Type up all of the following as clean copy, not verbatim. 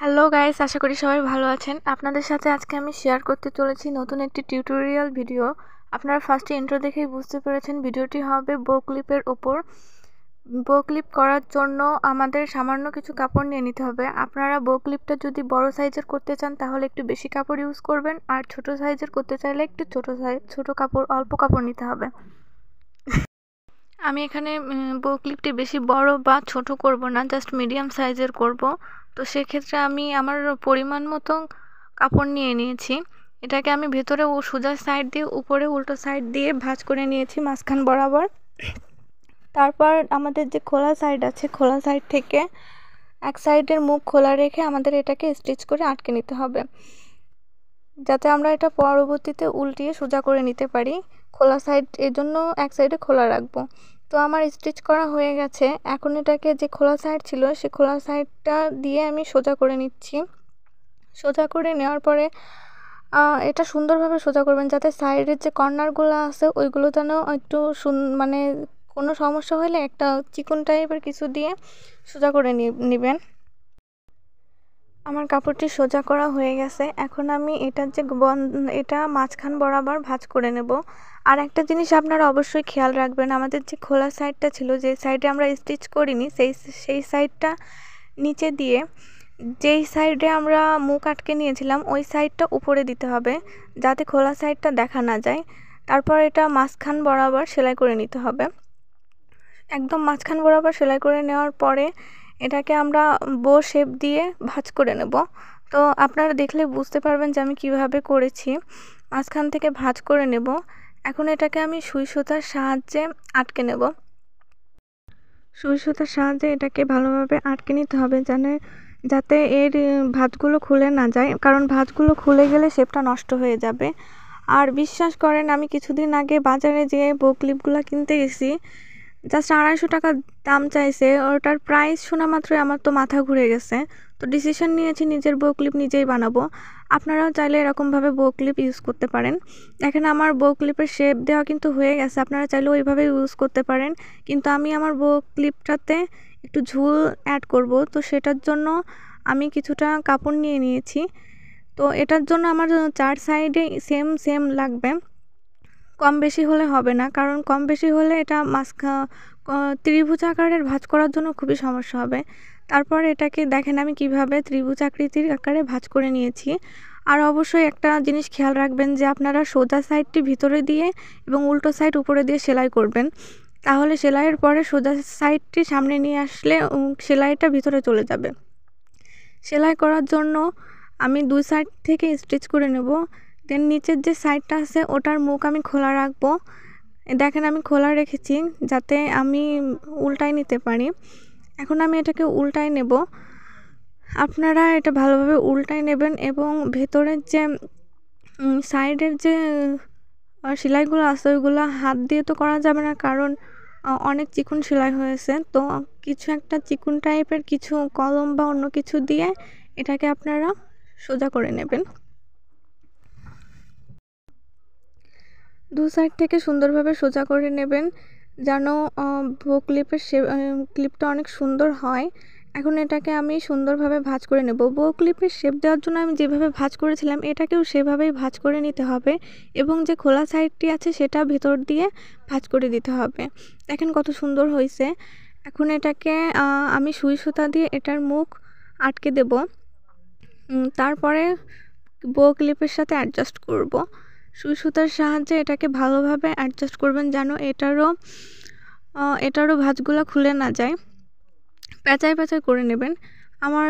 Hello guys, আশা করি সবাই ভালো আছেন। আপনাদের সাথে আজকে আমি শেয়ার করতে চলেছি নতুন একটি টিউটোরিয়াল ভিডিও। আপনারা ফার্স্টে ইন্ট্রো দেখেই বুঝতে পেরেছেন ভিডিওটি হবে বো ক্লিপের ওপর। বো ক্লিপ করার জন্য আমাদের সামান্য কিছু কাপড় নিয়ে নিতে হবে। আপনারা বো ক্লিপটা যদি বড় সাইজের করতে চান তাহলে একটু বেশি কাপড় ইউজ করবেন, আর ছোট সাইজের করতে চাইলে একটু ছোট কাপড়, অল্প কাপড় নিতে হবে। আমি এখানে বো ক্লিপটি বেশি বড় বা ছোট করব না, জাস্ট মিডিয়াম সাইজের করব। তো সেক্ষেত্রে আমি আমার পরিমাণ মতো কাপড় নিয়ে নিয়েছি। এটাকে আমি ভেতরে সোজা সাইড দিয়ে উপরে উল্টো সাইড দিয়ে ভাঁজ করে নিয়েছি মাঝখান বরাবর। তারপর আমাদের যে খোলা সাইড আছে, খোলা সাইড থেকে এক সাইডের মুখ খোলা রেখে আমাদের এটাকে স্টিচ করে আটকে নিতে হবে, যাতে আমরা এটা পরবর্তীতে উল্টিয়ে সোজা করে নিতে পারি। খোলা সাইড এর জন্য এক সাইডে খোলা রাখবো। তো আমার স্টিচ করা হয়ে গেছে। এখন এটাকে যে খোলা সাইড ছিল সে খোলা সাইডটা দিয়ে আমি সোজা করে নিচ্ছি। সোজা করে নেওয়ার পরে এটা সুন্দরভাবে সোজা করবেন, যাতে সাইডের যে কর্নারগুলো আছে ওইগুলো যেন একটু মানে কোনো সমস্যা হলে একটা চিকন টাইপের কিছু দিয়ে সোজা করে নেবেন। আমার কাপড়টি সোজা করা হয়ে গেছে। এখন আমি এটার যে এটা মাঝখান বরাবর ভাঁজ করে নেব। আর একটা জিনিস আপনারা অবশ্যই খেয়াল রাখবেন, আমাদের যে খোলা সাইডটা ছিল, যে সাইডে আমরা স্টিচ করিনি, সেই সাইডটা নিচে দিয়ে যেই সাইডে আমরা মুখ আটকে নিয়েছিলাম ওই সাইডটা উপরে দিতে হবে, যাতে খোলা সাইডটা দেখা না যায়। তারপর এটা মাঝখান বরাবর সেলাই করে নিতে হবে। একদম মাঝখান বরাবর সেলাই করে নেওয়ার পরে এটাকে আমরা বো শেপ দিয়ে ভাঁজ করে নেব। তো আপনারা দেখলে বুঝতে পারবেন যে আমি কিভাবে করেছি। মাঝখান থেকে ভাঁজ করে নেব। এখন এটাকে আমি সুই সুতার সাহায্যে আটকে নেব। সুই সুতার সাহায্যে এটাকে ভালোভাবে আটকে নিতে হবে, যাতে এর ভাঁজগুলো খুলে না যায়, কারণ ভাঁজগুলো খুলে গেলে শেপটা নষ্ট হয়ে যাবে। আর বিশ্বাস করেন, আমি কিছুদিন আগে বাজারে যেয়ে বো ক্লিপগুলো কিনতে গেছি, জাস্ট 250 টাকা দাম চাইছে। ওটার প্রাইস শোনা মাত্রই আমার তো মাথা ঘুরে গেছে। তো ডিসিশন নিয়েছি নিজের বো ক্লিপ নিজেই বানাবো। আপনারাও চাইলে এরকমভাবে বো ক্লিপ ইউজ করতে পারেন। দেখেন আমার বো ক্লিপের শেপ দেওয়া কিন্তু হয়ে গেছে, আপনারা চাইলে ওইভাবে ইউজ করতে পারেন। কিন্তু আমি আমার বো ক্লিপটাতে একটু ঝুল অ্যাড করব, তো সেটার জন্য আমি কিছুটা কাপড় নিয়ে নিয়েছি। তো এটার জন্য আমার 4 সাইডে সেম সেম লাগবে, কম বেশি হলে হবে না, কারণ কম বেশি হলে এটা ত্রিভুজ আকারের ভাঁজ করার জন্য খুবই সমস্যা হবে। তারপর এটাকে দেখেন আমি কিভাবে ত্রিভুজ আকৃতির আকারে ভাঁজ করে নিয়েছি। আর অবশ্যই একটা জিনিস খেয়াল রাখবেন যে আপনারা সোজা সাইডটি ভিতরে দিয়ে এবং উল্টো সাইড উপরে দিয়ে সেলাই করবেন, তাহলে সেলাইয়ের পরে সোজা সাইডটি সামনে নিয়ে আসলে সেলাইটা ভিতরে চলে যাবে। সেলাই করার জন্য আমি 2 সাইড থেকে স্টিচ করে নেব। দেন নিচের যে সাইডটা আছে ওটার মুখ আমি খোলা রাখবো। দেখেন আমি খোলা রেখেছি যাতে আমি উল্টায় নিতে পারি। এখন আমি এটাকে উল্টায় নেব। আপনারা এটা ভালোভাবে উল্টায় নেবেন এবং ভেতরের যে সাইডের যে সেলাইগুলো আছে ওইগুলো হাত দিয়ে তো করা যাবে না, কারণ অনেক চিকন সেলাই হয়েছে। তো কিছু একটা চিকন টাইপের কিছু কলম বা অন্য কিছু দিয়ে এটাকে আপনারা সোজা করে নেবেন। 2 সাইড থেকে সুন্দরভাবে সোজা করে নেবেন, যেন বো ক্লিপের ক্লিপটা অনেক সুন্দর হয়। এখন এটাকে আমি সুন্দরভাবে ভাঁজ করে নেব। বো ক্লিপের শেপ দেওয়ার জন্য আমি যেভাবে ভাঁজ করেছিলাম এটাকেও সেভাবেই ভাঁজ করে নিতে হবে, এবং যে খোলা সাইডটি আছে সেটা ভেতর দিয়ে ভাঁজ করে দিতে হবে। দেখেন কত সুন্দর হয়েছে। এখন এটাকে আমি সুই সুতা দিয়ে এটার মুখ আটকে দেব। তারপরে বো ক্লিপের সাথে অ্যাডজাস্ট করব। সুই সুতার সাহায্যে এটাকে ভালোভাবে অ্যাডজাস্ট করবেন, যেন এটারও ভাঁজগুলো খুলে না যায়। পেঁচায় পেঁচায় করে নেবেন। আমার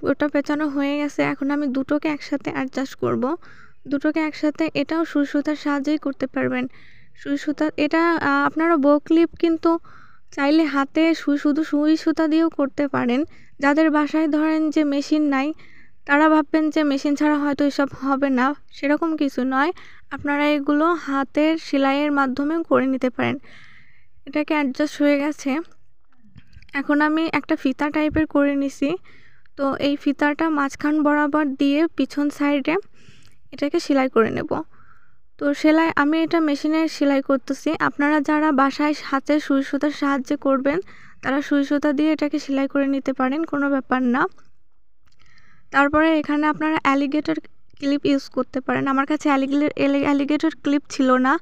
ওটা পেঁচানো হয়ে গেছে। এখন আমি দুটোকে একসাথে অ্যাডজাস্ট করব। দুটোকে একসাথে এটাও সুই সুতার সাহায্যেই করতে পারবেন। সুই সুতা এটা আপনারা বো ক্লিপ কিন্তু চাইলে হাতে শুধু সুই সুতা দিয়েও করতে পারেন। যাদের বাসায় ধরেন যে মেশিন নাই, তারা ভাববেন যে মেশিন ছাড়া হয়তো এসব হবে না, সেরকম কিছু নয়। আপনারা এগুলো হাতের সেলাইয়ের মাধ্যমেও করে নিতে পারেন। এটাকে অ্যাডজাস্ট হয়ে গেছে। এখন আমি একটা ফিতা টাইপের করে নিছি। তো এই ফিতাটা মাঝখান বরাবর দিয়ে পিছন সাইডে এটাকে সেলাই করে নেব। তো আমি এটা মেশিনে সেলাই করতেছি। আপনারা যারা বাসায় হাতে সুই সুতার সাহায্যে করবেন তারা সুই সুতা দিয়ে এটাকে সেলাই করে নিতে পারেন, কোনো ব্যাপার না। তারপরে এখানে আপনারা অ্যালিগেটর ক্লিপ ইউজ করতে পারেন। আমার কাছে অ্যালিগেটর ক্লিপ ছিল না,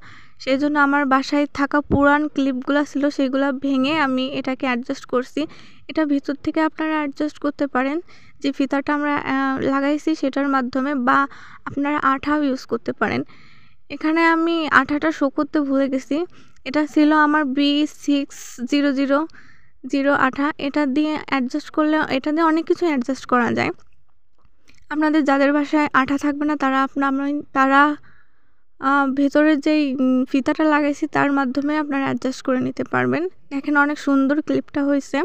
সেই জন্য আমার বাসায় থাকা পুরান ক্লিপগুলো ছিল, সেগুলো ভেঙে আমি এটাকে অ্যাডজাস্ট করছি। এটা ভিতর থেকে আপনারা অ্যাডজাস্ট করতে পারেন, যে ফিতাটা আমরা লাগাইছি সেটার মাধ্যমে, বা আপনারা আঠাও ইউজ করতে পারেন। এখানে আমি আঠাটা শো করতে ভুলে গেছি, এটা ছিল আমার B6000 আঠা। এটা দিয়ে অ্যাডজাস্ট করলে, এটা দিয়ে অনেক কিছু অ্যাডজাস্ট করা যায়। আপনাদের যাদের বাসায় আঠা থাকবে না তারা ভেতরের যেই ফিতাটা লাগাইছি তার মাধ্যমে আপনারা অ্যাডজাস্ট করে নিতে পারবেন। দেখেন অনেক সুন্দর ক্লিপটা হয়েছে।